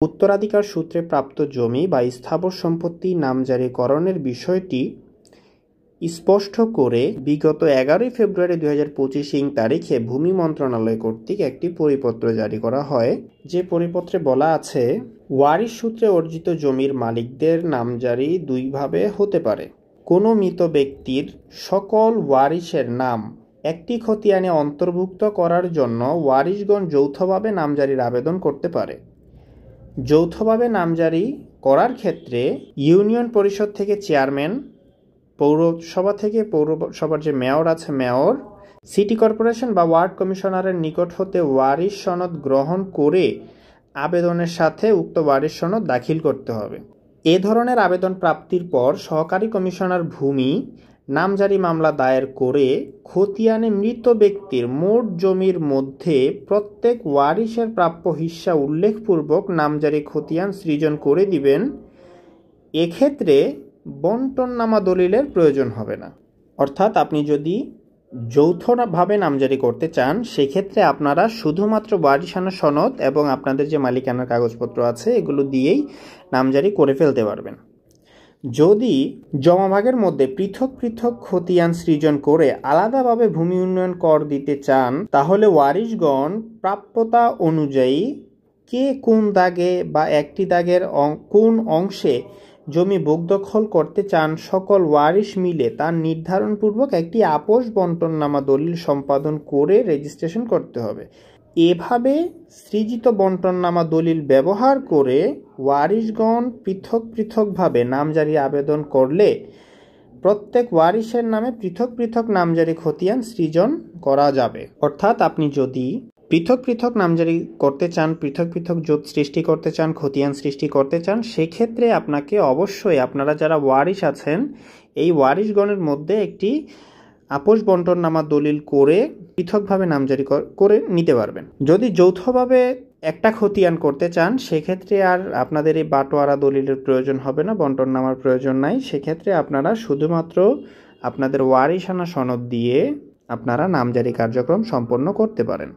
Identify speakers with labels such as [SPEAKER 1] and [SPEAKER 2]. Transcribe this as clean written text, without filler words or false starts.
[SPEAKER 1] উত্তরাধিকার সূত্রে প্রাপ্ত জমি বা স্থাবর সম্পত্তি নামজারিকরণের বিষয়টি স্পষ্ট করে বিগত 11 ফেব্রুয়ারি 2025 তারিখে ভূমি মন্ত্রণালয় কর্তৃক একটি পরিপত্র জারি করা হয়। যে পরিপত্রে বলা আছে, ওয়ারিশ সূত্রে অর্জিত জমির মালিকদের নামজারি দুইভাবে হতে পারে। কোনো মৃত ব্যক্তির সকল ওয়ারিশের নাম একটি খতিয়ানে অন্তর্ভুক্ত করার জন্য ওয়ারিশগণ যৌথভাবে নামজারির আবেদন করতে পারে। যৌথভাবে নামজারি করার ক্ষেত্রে ইউনিয়ন পরিষদ থেকে চেয়ারম্যান, পৌরসভা থেকে পৌরসভার যে মেয়র আছে মেয়র, সিটি কর্পোরেশন বা ওয়ার্ড কমিশনারের নিকট হতে ওয়ারিশ সনদ গ্রহণ করে আবেদনের সাথে উক্ত ওয়ারিশ সনদ দাখিল করতে হবে। এ ধরনের আবেদন প্রাপ্তির পর সহকারী কমিশনার ভূমি নামজারি মামলা দায়ের করে খতিয়ানে মৃত ব্যক্তির মোট জমির মধ্যে প্রত্যেক ওয়ারিশের প্রাপ্য হিস্সা উল্লেখপূর্বক নামজারি খতিয়ান সৃজন করে দিবেন। এক্ষেত্রে বন্টননামা দলিলের প্রয়োজন হবে না। অর্থাৎ আপনি যদি যৌথভাবে নামজারি করতে চান, সেক্ষেত্রে আপনারা শুধুমাত্র ওয়ারিশানা সনদ এবং আপনাদের যে মালিকানার কাগজপত্র আছে এগুলো দিয়েই নামজারি করে ফেলতে পারবেন। যদি জমাভাগের মধ্যে পৃথক পৃথক খতিয়ান সৃজন করে আলাদাভাবে ভূমি উন্নয়ন কর দিতে চান, তাহলে ওয়ারিশগণ প্রাপ্যতা অনুযায়ী কে কোন দাগে বা একটি দাগের কোন অংশে জমি ভোগদখল করতে চান সকল ওয়ারিশ মিলে তার নির্ধারণপূর্বক একটি আপোষ বন্টননামা দলিল সম্পাদন করে রেজিস্ট্রেশন করতে হবে। এভাবে সৃজিত বন্টননামা দলিল ব্যবহার করে ওয়ারিশগণ পৃথক পৃথকভাবে নামজারি আবেদন করলে প্রত্যেক ওয়ারিশের নামে পৃথক পৃথক নামজারি খতিয়ান সৃজন করা যাবে। অর্থাৎ আপনি যদি পৃথক পৃথক নামজারি করতে চান, পৃথক পৃথক জোট সৃষ্টি করতে চান, খতিয়ান সৃষ্টি করতে চান, সেক্ষেত্রে আপনাকে অবশ্যই আপনারা যারা ওয়ারিশ আছেন এই ওয়ারিশগণের মধ্যে একটি আপোষ বন্টননামা দলিল করে পৃথকভাবে নামজারি করে নিতে পারবেন। যদি যৌথভাবে একটা খতিয়ান করতে চান, সেক্ষেত্রে আর আপনাদের এই বাটোয়ারা দলিলের প্রয়োজন হবে না, বন্টননামার প্রয়োজন নাই। সেক্ষেত্রে আপনারা শুধুমাত্র আপনাদের ওয়ারিশানা সনদ দিয়ে আপনারা নামজারি কার্যক্রম সম্পন্ন করতে পারেন।